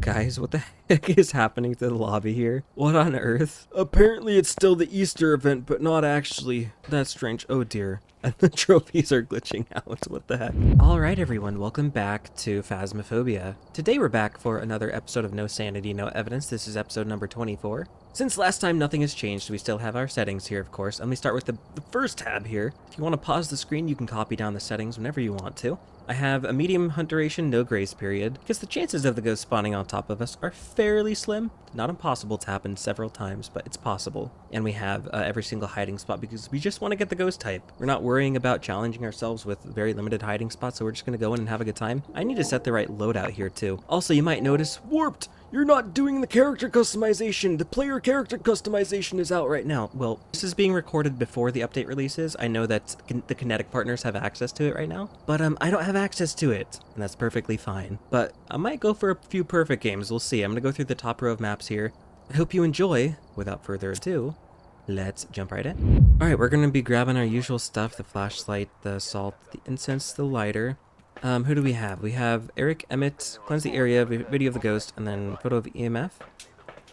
Guys, what the heck is happening to the lobby here? What on earth? Apparently it's still the Easter event, but not actually. That's strange. Oh dear. And the trophies are glitching out. What the heck? Alright everyone, welcome back to Phasmophobia. Today we're back for another episode of No Sanity, No Evidence. This is episode number 24. Since last time nothing has changed, we still have our settings here, of course. And we start with the first tab here. If you want to pause the screen, you can copy down the settings whenever you want to. I have a medium hunt duration, no grace period, because the chances of the ghost spawning on top of us are fairly slim. Not impossible to happen several times, but it's possible. And we have every single hiding spot because we just want to get the ghost type. We're not worrying about challenging ourselves with very limited hiding spots, so we're just going to go in and have a good time. I need to set the right loadout here too. Also, you might notice, Warped! You're not doing the character customization. The player character customization is out right now. Well, this is being recorded before the update releases. I know that the Kinetic partners have access to it right now, but I don't have access to it, and that's perfectly fine. But I might go for a few perfect games. We'll see. I'm gonna go through the top row of maps here. I hope you enjoy. Without further ado, let's jump right in. All right, we're gonna be grabbing our usual stuff: the flashlight, the salt, the incense, the lighter. Who do we have? We have Eric, Emmett, cleanse the area, video of the ghost, and then photo of EMF.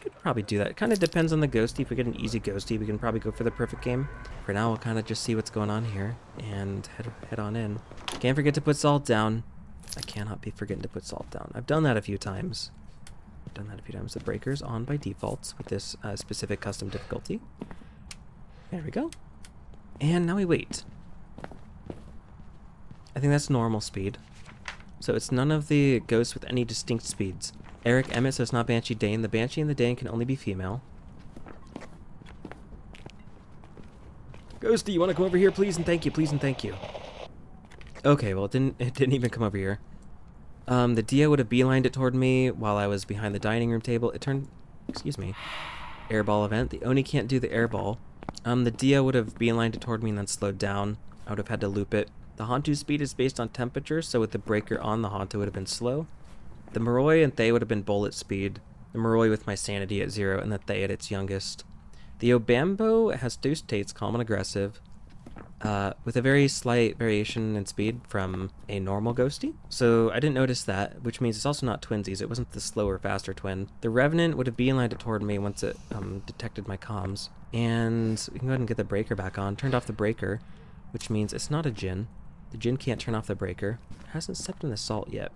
Could probably do that. It kind of depends on the ghosty. If we get an easy ghosty, we can probably go for the perfect game. For now, we'll kind of just see what's going on here and head on in. Can't forget to put salt down. I cannot be forgetting to put salt down. I've done that a few times. The breaker's on by default with this specific custom difficulty. There we go. And now we wait. I think that's normal speed. So it's none of the ghosts with any distinct speeds. Eric, Emmett, so it's not Banshee Dane. The Banshee and the Dane can only be female. Ghosty, you want to come over here, please and thank you, please and thank you. Okay, well, it didn't even come over here. The Dia would have beelined it toward me while I was behind the dining room table. It turned, excuse me, airball event. The Oni can't do the airball. The Dia would have beelined it toward me and then slowed down. I would have had to loop it. The Hantu speed is based on temperature, so with the breaker on, the Hantu would have been slow. The Moroi and Thay would have been bullet speed. The Moroi with my sanity at 0, and the Thay at its youngest. The Obambo has two states, calm and aggressive, with a very slight variation in speed from a normal ghosty. So I didn't notice that, which means it's also not twinsies. It wasn't the slower, faster twin. The Revenant would have beelined it toward me once it detected my comms. And we can go ahead and get the breaker back on. Turned off the breaker, which means it's not a Djinn. The Djinn can't turn off the breaker. It hasn't stepped in the salt yet.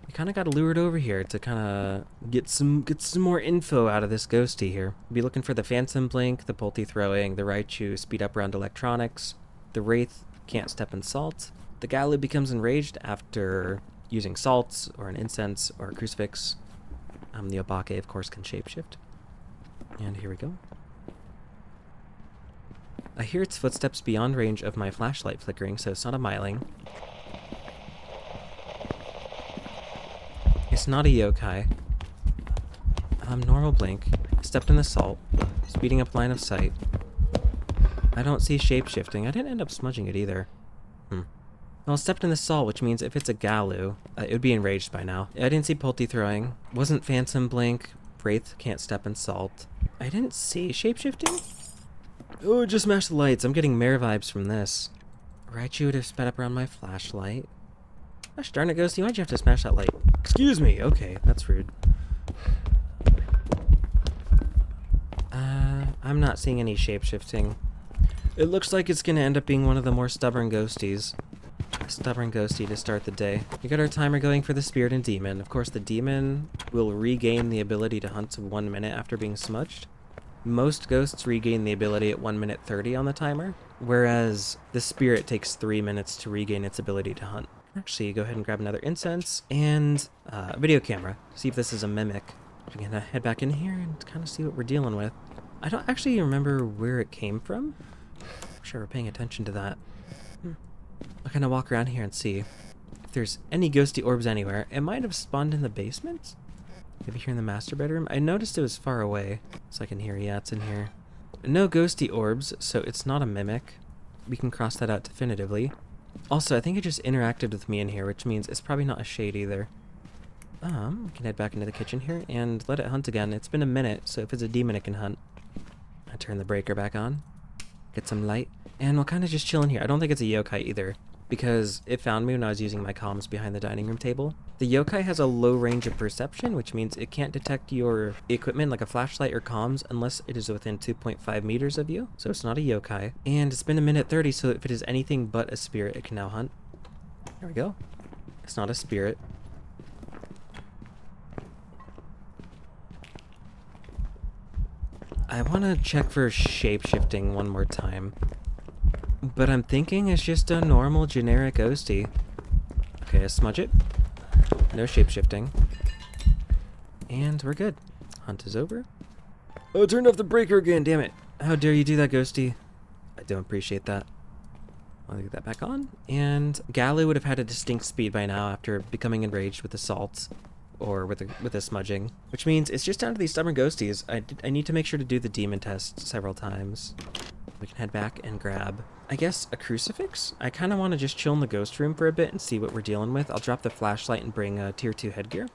We kind of got to lure it over here to kind of get some more info out of this ghosty here. We'll be looking for the Phantom Blink, the Pulte Throwing, the Raichu Speed Up around electronics. The Wraith can't step in salt. The Galu becomes enraged after using salts or an incense or a crucifix. The Obake, of course, can shapeshift. And here we go. I hear its footsteps beyond range of my flashlight flickering, so it's not a Myling. It's not a yokai. Normal blink. Stepped in the salt. Speeding up line of sight. I don't see shape-shifting. I didn't end up smudging it either. Well, stepped in the salt, which means if it's a Galu, it would be enraged by now. I didn't see Pulte Throwing. Wasn't Phantom Blink. Wraith can't step in salt. I didn't see shape-shifting? Oh, just smash the lights. I'm getting mare vibes from this. Raichu would have sped up around my flashlight. Gosh darn it, Ghosty, why'd you have to smash that light? Excuse me, okay, that's rude. I'm not seeing any shape-shifting. It looks like it's gonna end up being one of the more stubborn ghosties. A stubborn ghosty to start the day. We got our timer going for the Spirit and Demon. Of course, the Demon will regain the ability to hunt 1 minute after being smudged. Most ghosts regain the ability at 1 minute 30 on the timer, whereas the Spirit takes 3 minutes to regain its ability to hunt. Actually, go ahead and grab another incense and a video camera. See if this is a mimic. We're gonna head back in here and kind of see what we're dealing with. I don't actually remember where it came from. I'm sure we're paying attention to that. I'll kind of walk around here and see if there's any ghosty orbs anywhere. It might have spawned in the basement? Maybe here in the master bedroom? I noticed it was far away, so I can hear, yeah, it's in here. No ghosty orbs, so it's not a mimic. We can cross that out definitively. Also, I think it just interacted with me in here, which means it's probably not a shade either. We can head back into the kitchen here and let it hunt again. It's been a minute, so if it's a demon, it can hunt. I turn the breaker back on, get some light, and we'll kind of just chill in here. I don't think it's a yokai either. because it found me when I was using my comms behind the dining room table. The yokai has a low range of perception, which means it can't detect your equipment like a flashlight or comms unless it is within 2.5 meters of you. So it's not a yokai. And it's been a minute 30, so if it is anything but a spirit, it can now hunt. There we go. It's not a spirit. I want to check for shape-shifting one more time. But I'm thinking it's just a normal generic ghosty. Okay, let's smudge it. No shape-shifting. And we're good. Hunt is over. Oh, it turned off the breaker again, damn it. How dare you do that, ghosty? I don't appreciate that. I'll get that back on. And Gallu would have had a distinct speed by now after becoming enraged with assaults. Or with a smudging. Which means it's just down to these stubborn ghosties. I need to make sure to do the demon test several times. We can head back and grab, I guess, a crucifix? I kind of want to just chill in the ghost room for a bit and see what we're dealing with. I'll drop the flashlight and bring a tier 2 headgear.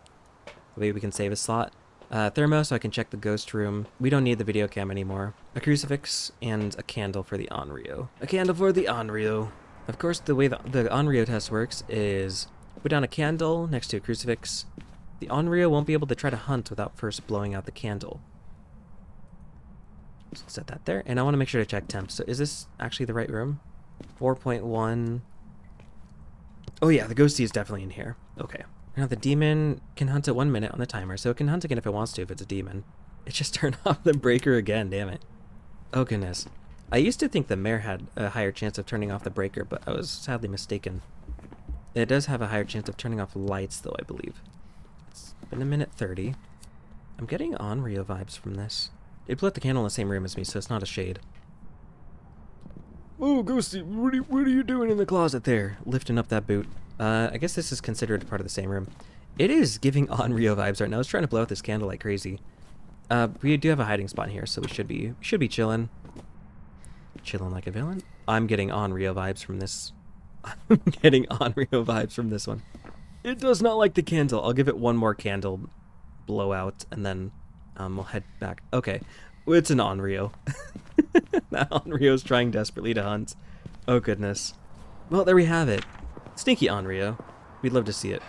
Maybe we can save a slot. Thermo so I can check the ghost room. We don't need the video cam anymore. A crucifix and a candle for the Onryo. A candle for the Onryo. Of course, the way the Onryo test works is put down a candle next to a crucifix. The Onryo won't be able to try to hunt without first blowing out the candle. So set that there, and I want to make sure to check temps. So is this actually the right room? 4.1. Oh yeah, the ghosty is definitely in here. Okay. Now the demon can hunt at 1 minute on the timer, so it can hunt again if it wants to if it's a demon. It just turned off the breaker again, damn it. Oh goodness. I used to think the mare had a higher chance of turning off the breaker, but I was sadly mistaken. It does have a higher chance of turning off lights though, I believe. It's been a minute 30. I'm getting Onryo vibes from this. It blew out the candle in the same room as me, so it's not a shade. Oh, ghosty, what are you doing in the closet there? Lifting up that boot. I guess this is considered part of the same room. It is giving Onryo vibes right now. I was trying to blow out this candle like crazy. We do have a hiding spot here, so we should be chilling. Chilling like a villain. I'm getting Onryo vibes from this. I'm getting Onryo vibes from this one. It does not like the candle. I'll give it one more candle blowout, and then we'll head back. Okay, it's an Onryo. That Onryo's trying desperately to hunt. Oh goodness. Well, there we have it. Sneaky Onryo. We'd love to see it.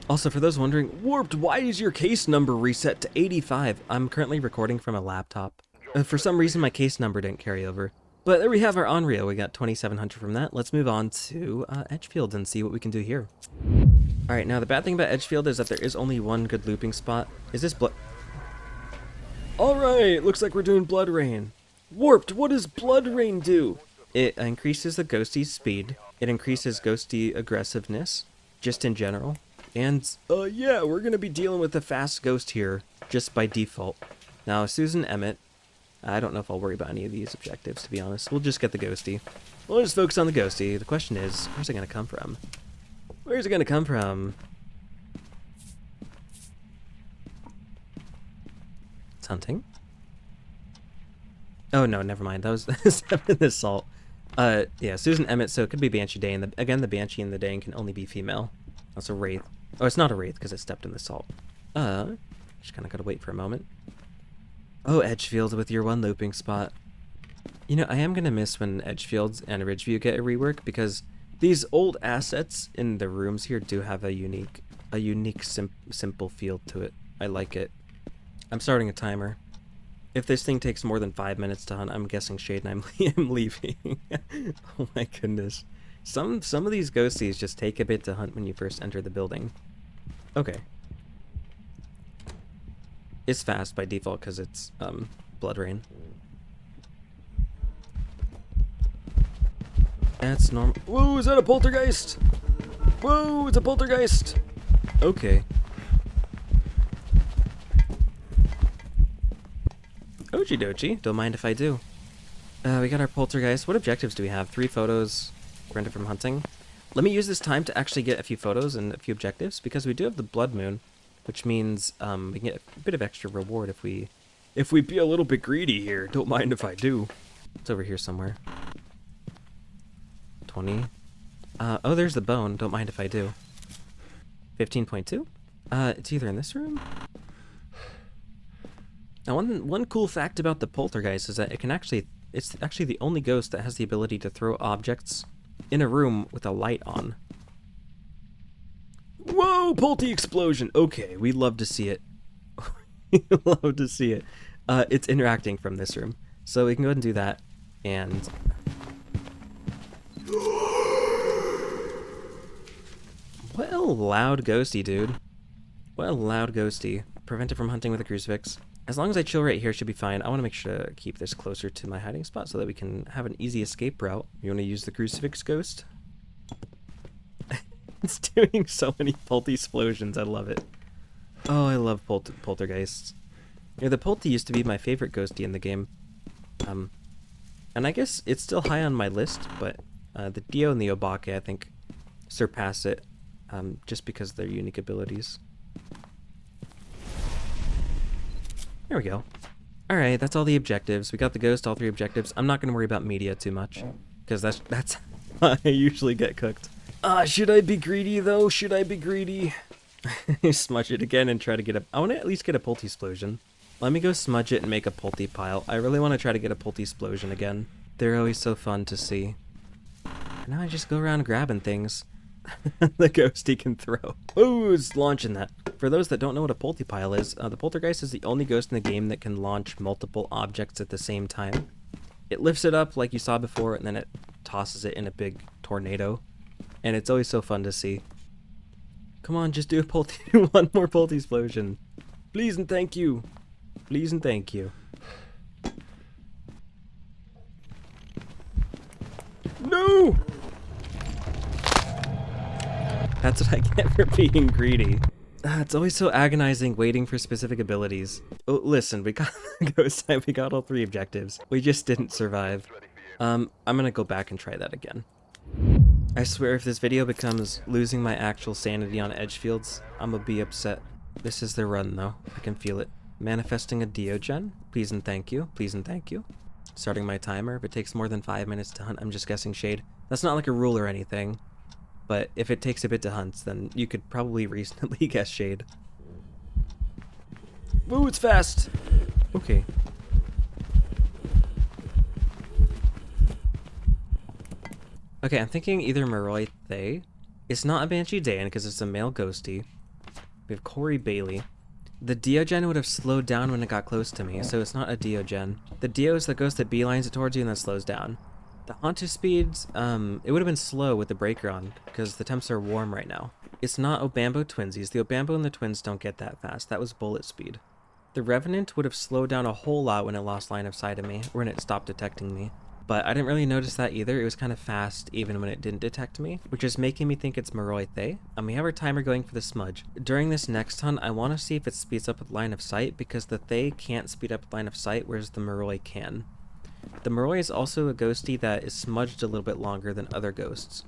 Also, for those wondering, Warped, why is your case number reset to 85? I'm currently recording from a laptop. For some reason, my case number didn't carry over. But there we have our Onryo. We got 2,700 from that. Let's move on to Edgefield and see what we can do here. Alright, now the bad thing about Edgefield is that there is only one good looping spot. Is this blood? Alright, looks like we're doing Blood Rain. Warped, what does Blood Rain do? It increases the ghosty's speed. It increases ghosty aggressiveness, just in general. And, yeah, we're gonna be dealing with a fast ghost here, just by default. Now, Susan Emmett, I don't know if I'll worry about any of these objectives, to be honest. We'll just get the ghosty. We'll just focus on the ghosty. The question is, where's it gonna come from? Where's it gonna come from? It's hunting. Oh no, never mind. That was the assault. Yeah, Susan Emmett, so it could be Banshee Day, and again, the Banshee in the Dane can only be female. That's a Wraith. Oh, it's not a Wraith, because it stepped in the salt. Just kinda gotta wait for a moment. Oh, Edgefield with your one looping spot. You know, I am gonna miss when Edgefields and Ridgeview get a rework, because these old assets in the rooms here do have a unique, simple feel to it. I like it. I'm starting a timer. If this thing takes more than 5 minutes to hunt, I'm guessing Shade and I'm leaving. Oh my goodness. Some of these ghosties just take a bit to hunt when you first enter the building. Okay. It's fast by default because it's Blood Rain. That's normal. Whoa, is that a poltergeist? Whoa, it's a poltergeist. Okay. Ochi dochi, don't mind if I do. We got our poltergeist. What objectives do we have? 3 photos rendered from hunting. Let me use this time to actually get a few photos and a few objectives, because we do have the blood moon, which means we can get a bit of extra reward if we be a little bit greedy here. Don't mind if I do. It's over here somewhere. 20. Oh, there's the bone. Don't mind if I do. 15.2. It's either in this room. Now, one cool fact about the poltergeist is that it can actually It's actually the only ghost that has the ability to throw objects in a room with a light on. Whoa, Pulte explosion! Okay, we'd love to see it. We'd love to see it. It's interacting from this room. So we can go ahead and do that, and... What a loud ghosty, dude. What a loud ghosty. Prevent it from hunting with a crucifix. As long as I chill right here, it should be fine. I want to make sure to keep this closer to my hiding spot so that we can have an easy escape route. You want to use the crucifix ghost? It's doing so many Pulte explosions. I love it. Oh, I love poltergeists. Yeah, the Pulte used to be my favorite ghosty in the game. And I guess it's still high on my list, but the Dio and the Obake, I think, surpass it just because of their unique abilities. There we go. Alright, that's all the objectives. We got the ghost, all 3 objectives. I'm not going to worry about media too much, because that's how I usually get cooked. Should I be greedy, though? Should I be greedy? Smudge it again and try to get a... I want to at least get a Pulte explosion. Let me go smudge it and make a Pulte pile. I really want to try to get a Pulte explosion again. They're always so fun to see. And now I just go around grabbing things. The ghosty can throw. Oh, it's launching that. For those that don't know what a Pulte pile is, the poltergeist is the only ghost in the game that can launch multiple objects at the same time. It lifts it up like you saw before, and then it tosses it in a big tornado. And it's always so fun to see. Come on, just do a Pulte, one more Pulte explosion. Please and thank you. Please and thank you. No! That's what I get for being greedy. It's always so agonizing waiting for specific abilities. Oh, listen, we got the ghost type, we got all 3 objectives. We just didn't survive. I'm gonna go back and try that again. I swear if this video becomes losing my actual sanity on Edgefields, I'm gonna be upset. This is the run though, I can feel it. Manifesting a Diogen, please and thank you, please and thank you. Starting my timer, if it takes more than 5 minutes to hunt, I'm just guessing shade. That's not like a rule or anything. But if it takes a bit to hunt, then you could probably reasonably guess shade. Woo, it's fast! Okay. Okay, I'm thinking either Maroi Thay. It's not a Banshee Dayan because it's a male ghosty. We have Corey Bailey. The Diogen would have slowed down when it got close to me, so it's not a Diogen. The Dio is the ghost that beelines it towards you and then slows down. The Haunted speeds, it would have been slow with the breaker on, because the temps are warm right now. It's not Obambo twinsies. The Obambo and the twins don't get that fast. That was bullet speed. The Revenant would have slowed down a whole lot when it lost line of sight of me, or when it stopped detecting me. But I didn't really notice that either. It was kind of fast even when it didn't detect me, which is making me think it's Maroi Thay. And we have our timer going for the smudge. During this next hunt, I want to see if it speeds up with line of sight, because the Thay can't speed up with line of sight, whereas the Maroi can. The Maroi is also a ghosty that is smudged a little bit longer than other ghosts.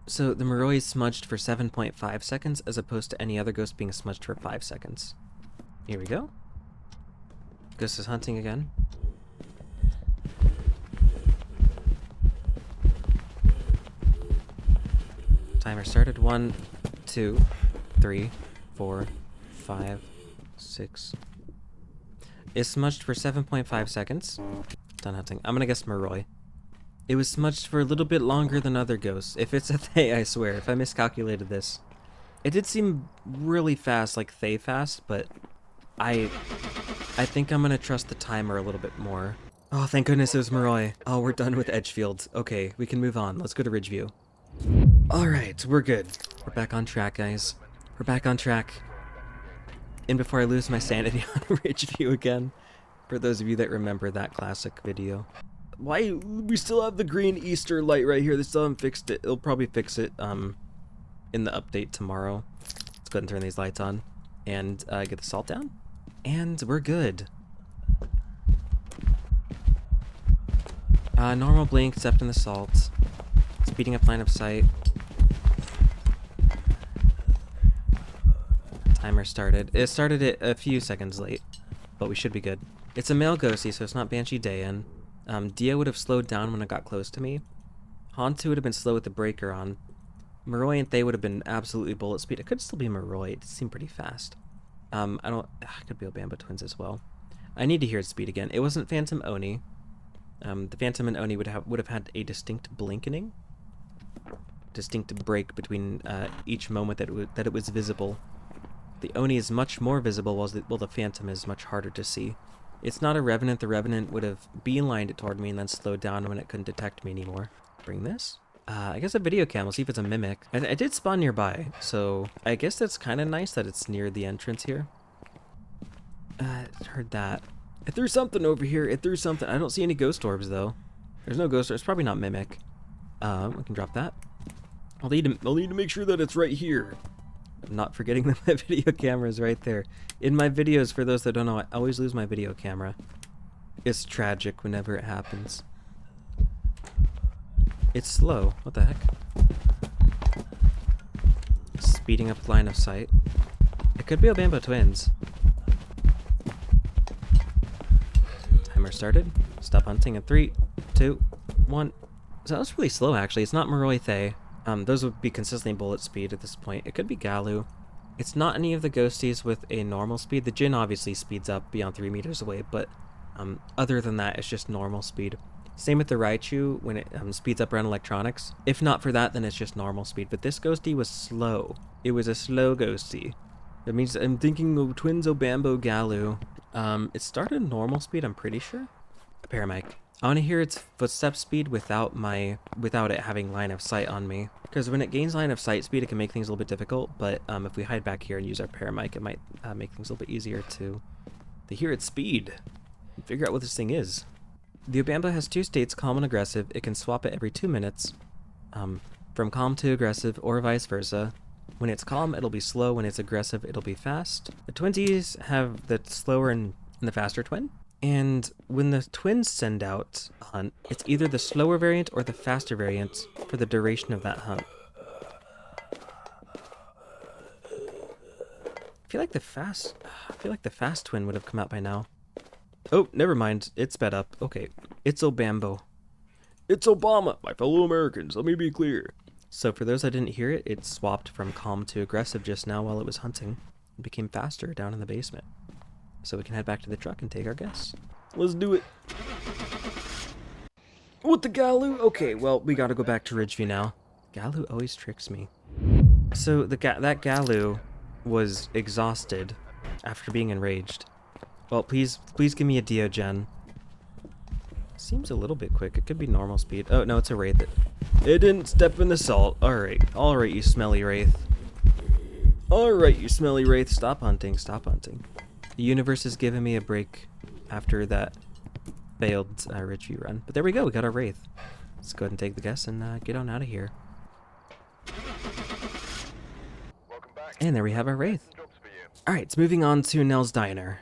So the Maroi is smudged for 7.5 seconds as opposed to any other ghost being smudged for 5 seconds. Here we go. Ghost is hunting again. Timer started. 1, 2, 3, 4, 5, 6. It's smudged for 7.5 seconds. Done hunting. I'm gonna guess Maroi. It was smudged for a little bit longer than other ghosts. If it's a Thay, I swear. If I miscalculated this. It did seem really fast, like Thay fast, but I think I'm gonna trust the timer a little bit more. Oh, thank goodness it was Maroi. Oh, we're done with Edgefield. Okay, we can move on. Let's go to Ridgeview. Alright, we're good. We're back on track, guys. We're back on track. And before I lose my sanity on Ridgeview again, for those of you that remember that classic video. Why, we still have the green Easter light right here. They still haven't fixed it. It'll probably fix it in the update tomorrow. Let's go ahead and turn these lights on and get the salt down. And we're good. Normal blink, except in the salt. Speeding up line of sight. Timer started. It started it a few seconds late, but we should be good. It's a male ghosty, so it's not Banshee Dayan. Dio would have slowed down when it got close to me. Hantu would have been slow with the breaker on. Maroi and Thay would have been absolutely bullet speed. It could still be Maroi. It seemed pretty fast. It could be Obambo twins as well. I need to hear its speed again. It wasn't Phantom Oni. The Phantom and Oni would have had a distinct blinkening, distinct break between each moment that it was visible. The Oni is much more visible, while the Phantom is much harder to see. It's not a Revenant. The Revenant would have beelined it toward me and then slowed down when it couldn't detect me anymore. Bring this? I guess a video cam. We'll see if it's a mimic. And it did spawn nearby, so I guess that's kind of nice that it's near the entrance here. Heard that. It threw something over here. It threw something. I don't see any ghost orbs, though. There's no ghost orbs. It's probably not mimic. We can drop that. I'll need to make sure that it's right here. I'm not forgetting that my video camera is right there. In my videos, for those that don't know, I always lose my video camera. It's tragic whenever it happens. It's slow. What the heck? Speeding up line of sight. It could be Obambo twins. Timer started. Stop hunting in 3, 2, 1. So that was really slow, actually. It's not Moroi. Those would be consistently bullet speed at this point. It could be Galu. It's not any of the ghosties with a normal speed. The Jinn obviously speeds up beyond 3 meters away, but other than that, it's just normal speed. Same with the Raichu when it speeds up around electronics. If not for that, then it's just normal speed. But this ghosty was slow. It was a slow ghosty. That means I'm thinking of twins Obambo Galu. It started normal speed, I'm pretty sure. A Paramic. I want to hear its footstep speed without it having line of sight on me. Because when it gains line of sight speed, it can make things a little bit difficult. But if we hide back here and use our Paramic, it might make things a little bit easier to hear its speed and figure out what this thing is. The Obambo has 2 states, calm and aggressive. It can swap it every 2 minutes, from calm to aggressive or vice versa. When it's calm, it'll be slow. When it's aggressive, it'll be fast. The twinsies have the slower and the faster twin. And when the twins send out a hunt, it's either the slower variant or the faster variant for the duration of that hunt. I feel like the fast twin would have come out by now. Oh, never mind. It's sped up. Okay. It's Obambo. It's Obama, my fellow Americans. Let me be clear. So for those that didn't hear it, it swapped from calm to aggressive just now while it was hunting. It became faster down in the basement. So we can head back to the truck and take our guess. Let's do it. With the Galu? Okay, well, we gotta go back to Ridgeview now. Galu always tricks me. So that Galu was exhausted after being enraged. Well, please give me a Diogen. Seems a little bit quick. It could be normal speed. Oh, no, it's a Wraith. It didn't step in the salt. Alright, you smelly Wraith. Alright, you smelly Wraith. Stop hunting, stop hunting. The universe is giving me a break after that failed Ridgeview run. But there we go, we got our Wraith. Let's go ahead and take the guess and get on out of here. And there we have our Wraith. Alright, so moving on to Nell's Diner.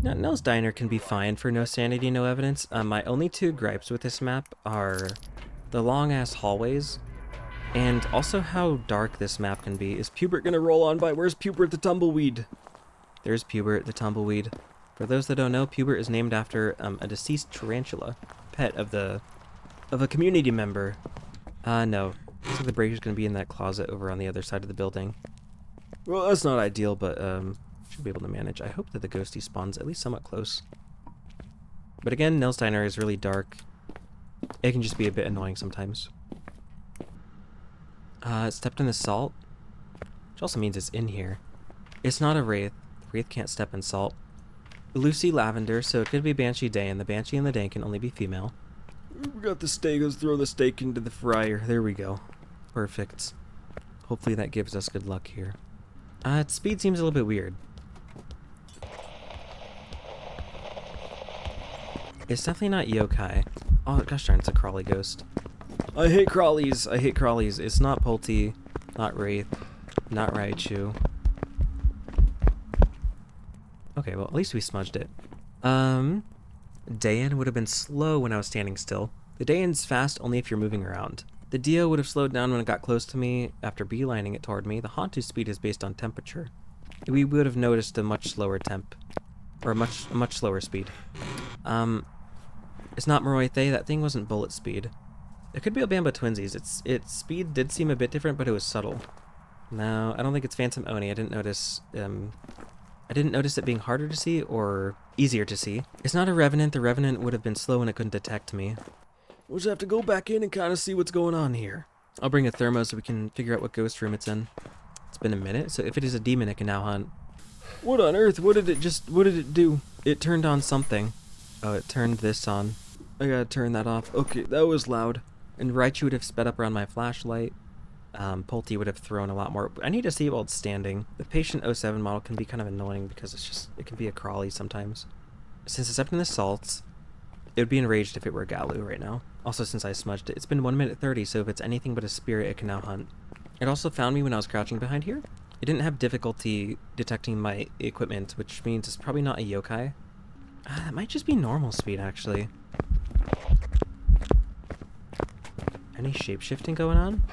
Now, Nell's Diner can be fine for no sanity, no evidence. My only 2 gripes with this map are the long-ass hallways, and also how dark this map can be. Is Pubert gonna roll on by? Where's Pubert the Tumbleweed? There's Pubert the Tumbleweed. For those that don't know, Pubert is named after a deceased tarantula, pet of a community member. No. Looks like the breaker's gonna be in that closet over on the other side of the building. Well, that's not ideal, but should be able to manage. I hope that the ghosty spawns at least somewhat close. But again, Nell's Diner is really dark. It can just be a bit annoying sometimes. It stepped in the salt, which also means it's in here. It's not a Wraith. The Wraith can't step in salt. Lucy Lavender, so it could be Banshee Day, and the Banshee and the Day can only be female. We got the steak. Let's throw the steak into the fryer. There we go. Perfect. Hopefully that gives us good luck here. Its speed seems a little bit weird. It's definitely not yokai. Oh gosh darn, it's a crawly ghost. I hate crawlies. I hate crawlies. It's not Pulte, not Wraith, not Raichu. Okay, well at least we smudged it. Dayan would have been slow when I was standing still. The Dayan's fast only if you're moving around. The Dio would have slowed down when it got close to me after beelining it toward me. The Hantu's speed is based on temperature. We would have noticed a much slower temp. Or a much slower speed. It's not Moroi. That thing wasn't bullet speed. It could be Obambo Twinsies. Its speed did seem a bit different, but it was subtle. No, I don't think it's Phantom Oni. I didn't notice I didn't notice it being harder to see or easier to see. It's not a revenant. The revenant would have been slow and it couldn't detect me. We'll just have to go back in and kind of see what's going on here. I'll bring a thermo so we can figure out what ghost room it's in. It's been a minute, so if it is a demon, it can now hunt. What on earth? What did it do? It turned on something. Oh, it turned this on. I gotta turn that off. Okay, that was loud. And Raichu would have sped up around my flashlight. Pulte would have thrown a lot more. I need to see while it's standing. The Patient 07 model can be kind of annoying because it can be a crawly sometimes. Since it's up in the salts, it would be enraged if it were Galu right now. Also, since I smudged it, it's been 1 minute 30, so if it's anything but a spirit, it can now hunt. It also found me when I was crouching behind here. It didn't have difficulty detecting my equipment, which means it's probably not a yokai. That might just be normal speed, actually. Any shapeshifting going on?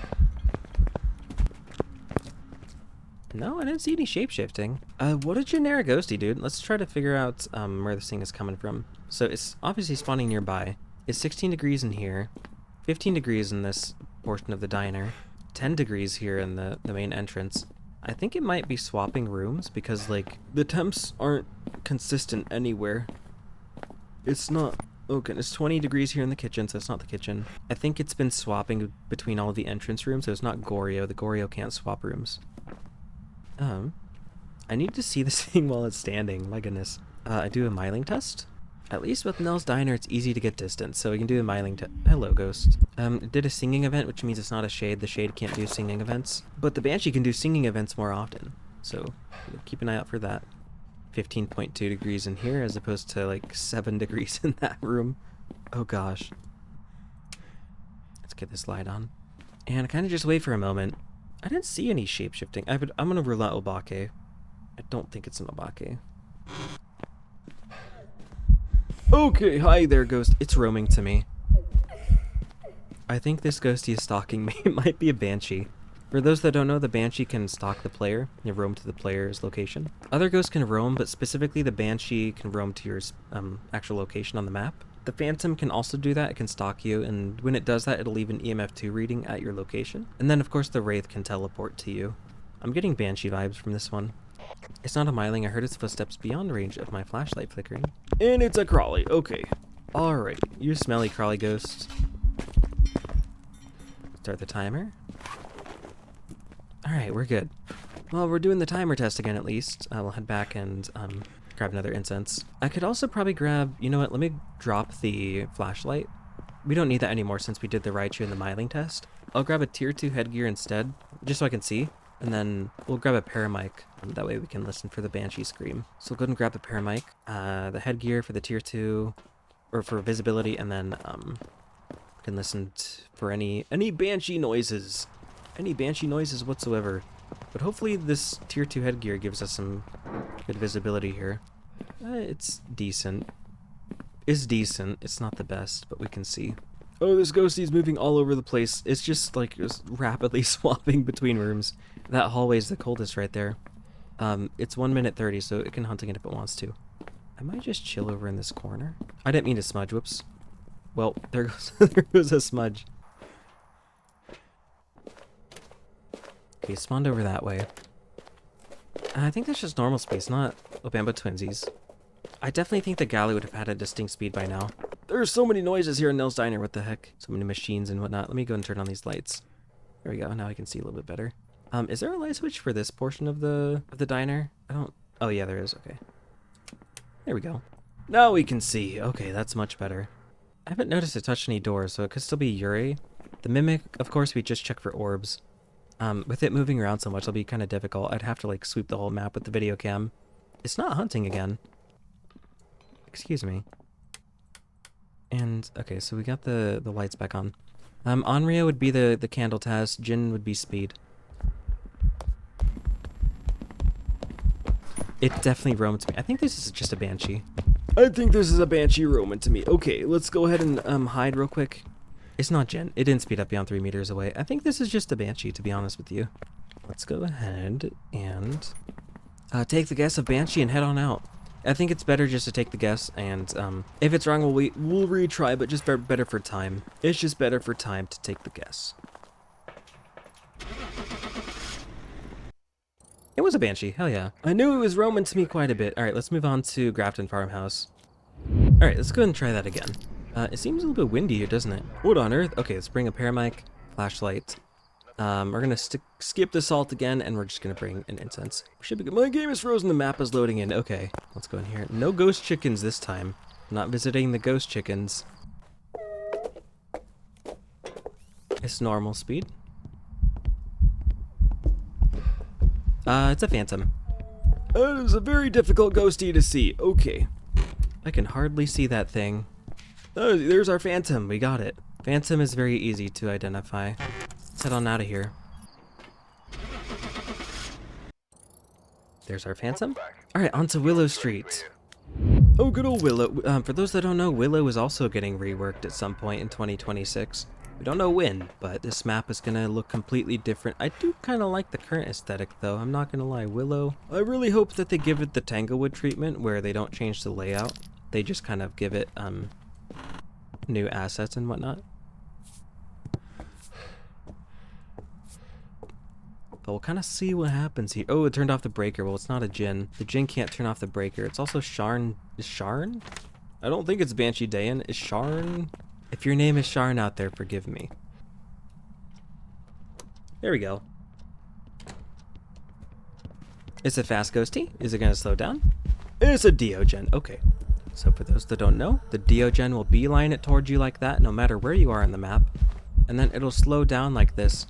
No, I didn't see any shapeshifting. What a generic ghosty, dude. Let's try to figure out where this thing is coming from. So it's obviously spawning nearby. It's 16 degrees in here, 15 degrees in this portion of the diner, 10 degrees here in the main entrance. I think it might be swapping rooms because, like, the temps aren't consistent anywhere. It's not... Okay, it's 20 degrees here in the kitchen, so it's not the kitchen. I think it's been swapping between all of the entrance rooms, so it's not Goryo. The Goryo can't swap rooms. I need to see this thing while it's standing. My goodness. I do a miling test. At least with Nell's Diner, it's easy to get distance, so we can do a miling test. Hello, ghost. It did a singing event, which means it's not a shade. The shade can't do singing events, but the Banshee can do singing events more often, so keep an eye out for that. 15.2 degrees in here as opposed to like 7 degrees in that room. Oh gosh. Let's get this light on. And kind of just wait for a moment. I didn't see any shape-shifting. I'm gonna rule out Obake. I don't think it's an Obake. Okay, hi there, ghost. It's roaming to me. I think this ghosty is stalking me. It might be a Banshee. For those that don't know, the Banshee can stalk the player and roam to the player's location. Other ghosts can roam, but specifically the Banshee can roam to your actual location on the map. The Phantom can also do that. It can stalk you, and when it does that, it'll leave an EMF2 reading at your location. And then, of course, the Wraith can teleport to you. I'm getting Banshee vibes from this one. It's not a miling. I heard its footsteps beyond range of my flashlight flickering. And it's a crawly. Okay. Alrighty. You smelly crawly ghost. Start the timer. Alright, we're good. Well, we're doing the timer test again at least. We'll head back and grab another incense. I could also probably grab... You know what? Let me drop the flashlight. We don't need that anymore since we did the Raichu and the miling test. I'll grab a tier 2 headgear instead, just so I can see. And then we'll grab a paramic. That way we can listen for the Banshee scream. So we'll go ahead and grab the paramic. The headgear for the tier 2, or for visibility, and then we can listen for any Banshee noises. Any Banshee noises whatsoever. But hopefully this tier 2 headgear gives us some good visibility here. It's decent. It's decent. It's not the best, but we can see. Oh, this ghosty's moving all over the place. It's just like just rapidly swapping between rooms. That hallway's the coldest right there. It's 1 minute 30, so it can hunt again if it wants to. I might just chill over in this corner. I didn't mean to smudge. Whoops. Well, there goes there goes a smudge. Okay, spawned over that way. I think that's just normal space, not Obamba Twinsies. I definitely think the Galley would have had a distinct speed by now. There's so many noises here in Nell's Diner, what the heck? So many machines and whatnot. Let me go and turn on these lights. There we go, now I can see a little bit better. Is there a light switch for this portion of the diner? Oh yeah, there is, okay. There we go. Now we can see. Okay, that's much better. I haven't noticed it touched any doors, so it could still be Yuri. The Mimic, of course, we just check for orbs. With it moving around so much, it'll be kind of difficult. I'd have to like sweep the whole map with the video cam. It's not hunting again. Excuse me. And, okay, so we got the lights back on. Onryo would be the candle test. Jin would be speed. It definitely roamed to me. I think this is just a Banshee. I think this is a Banshee roaming to me. Okay, let's go ahead and hide real quick. It's not Jin. It didn't speed up beyond 3 meters away. I think this is just a Banshee, to be honest with you. Let's go ahead and take the guess of Banshee and head on out. I think it's better just to take the guess, and if it's wrong, we'll retry, but just better for time. It's just better for time to take the guess. It was a banshee, hell yeah. I knew it was roaming to me quite a bit. Alright, let's move on to Grafton Farmhouse. Alright, let's go ahead and try that again. It seems a little bit windy here, doesn't it? What on earth? Okay, let's bring a paramic, flashlight. We're gonna skip the salt again, and we're just gonna bring an incense. We should be good. My game is frozen, the map is loading in. Okay, let's go in here. No ghost chickens this time. I'm not visiting the ghost chickens. It's normal speed. It's a phantom. That is a very difficult ghosty to see. Okay. I can hardly see that thing. Oh, there's our phantom. We got it. Phantom is very easy to identify. Let's head on out of here. There's our phantom. Alright, on to Willow Street. Oh, good old Willow. For those that don't know, Willow is also getting reworked at some point in 2026. We don't know when, but this map is gonna look completely different. I do kind of like the current aesthetic, though. I'm not gonna lie. Willow, I really hope that they give it the Tanglewood treatment, where they don't change the layout. They just kind of give it, new assets and whatnot. But we'll kind of see what happens here. Oh, it turned off the breaker. Well, it's not a Jinn. The Jinn can't turn off the breaker. It's also Sharn. Is Sharn? I don't think it's Banshee Dayan. Is Sharn? If your name is Sharn out there, forgive me. There we go. It's a fast ghosty. Is it going to slow down? It's a Diogen. Okay. So for those that don't know, the Diogen will beeline it towards you like that, no matter where you are on the map. And then it'll slow down like this.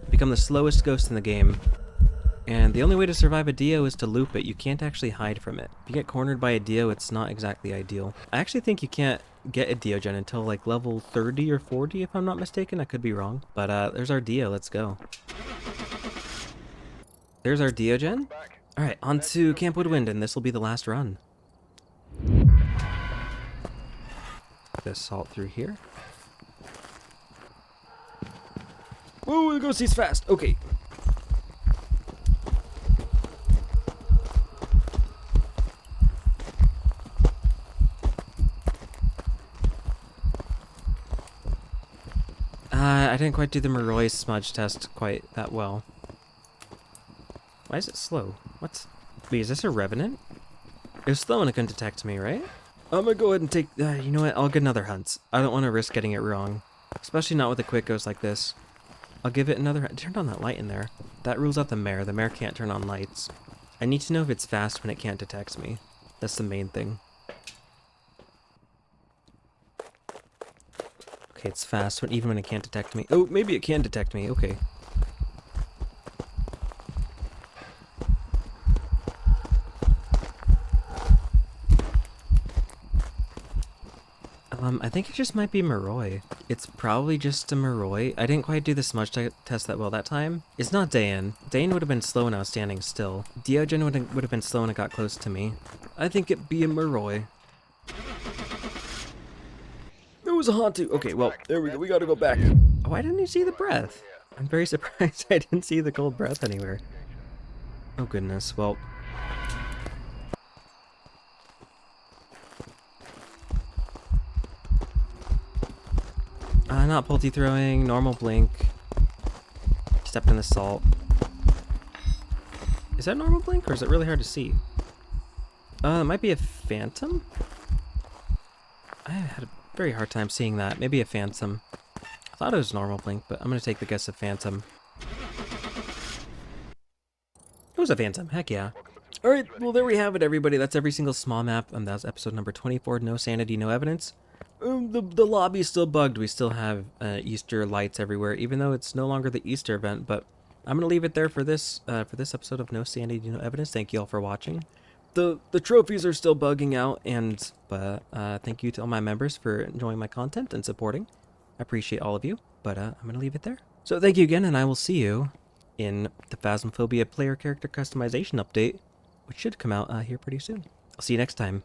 Become the slowest ghost in the game. And the only way to survive a Dio is to loop it. You can't actually hide from it. If you get cornered by a Dio, it's not exactly ideal. I actually think you can't get a Diogen until like level 30 or 40, if I'm not mistaken. I could be wrong. But there's our Dio. Let's go. There's our Diogen. Alright, on to Camp Woodwind, and this will be the last run. This salt through here. Whoa, the ghostie's fast. Okay. I didn't quite do the Moroi smudge test quite that well. Why is it slow? What? Wait, is this a revenant? It was slow and it couldn't detect me, right? I'm gonna go ahead and take... you know what? I'll get another hunt. I don't want to risk getting it wrong. Especially not with a quick ghost like this. I'll give it another... Turn on that light in there. That rules out the mare. The mare can't turn on lights. I need to know if it's fast when it can't detect me. That's the main thing. Okay, it's fast even when it can't detect me. Oh, maybe it can detect me. Okay. I think it just might be Moroi. It's probably just a Moroi. I didn't quite do the smudge test that well that time. It's not Dayan. Dayan would have been slow when I was standing still. Diogen would have been slow when it got close to me. I think it'd be a Moroi. It was a Hantu. Okay, well, there we go. We gotta go back. Oh, why didn't you see the breath? I'm very surprised I didn't see the cold breath anywhere. Oh, goodness. Well... not pulty throwing, normal blink. Stepped in the salt. Is that normal blink, or is it really hard to see? It might be a phantom? I had a very hard time seeing that. Maybe a phantom. I thought it was normal blink, but I'm gonna take the guess of phantom. It was a phantom, heck yeah. Alright, well there we have it, everybody. That's every single small map. That's episode number 24, No Sanity, No Evidence. The lobby's still bugged. We still have Easter lights everywhere, even though it's no longer the Easter event. But I'm gonna leave it there for this episode of No Sanity, No Evidence. Thank you all for watching. The trophies are still bugging out, but thank you to all my members for enjoying my content and supporting. I appreciate all of you. But I'm gonna leave it there. So thank you again, and I will see you in the Phasmophobia player character customization update, which should come out here pretty soon. I'll see you next time.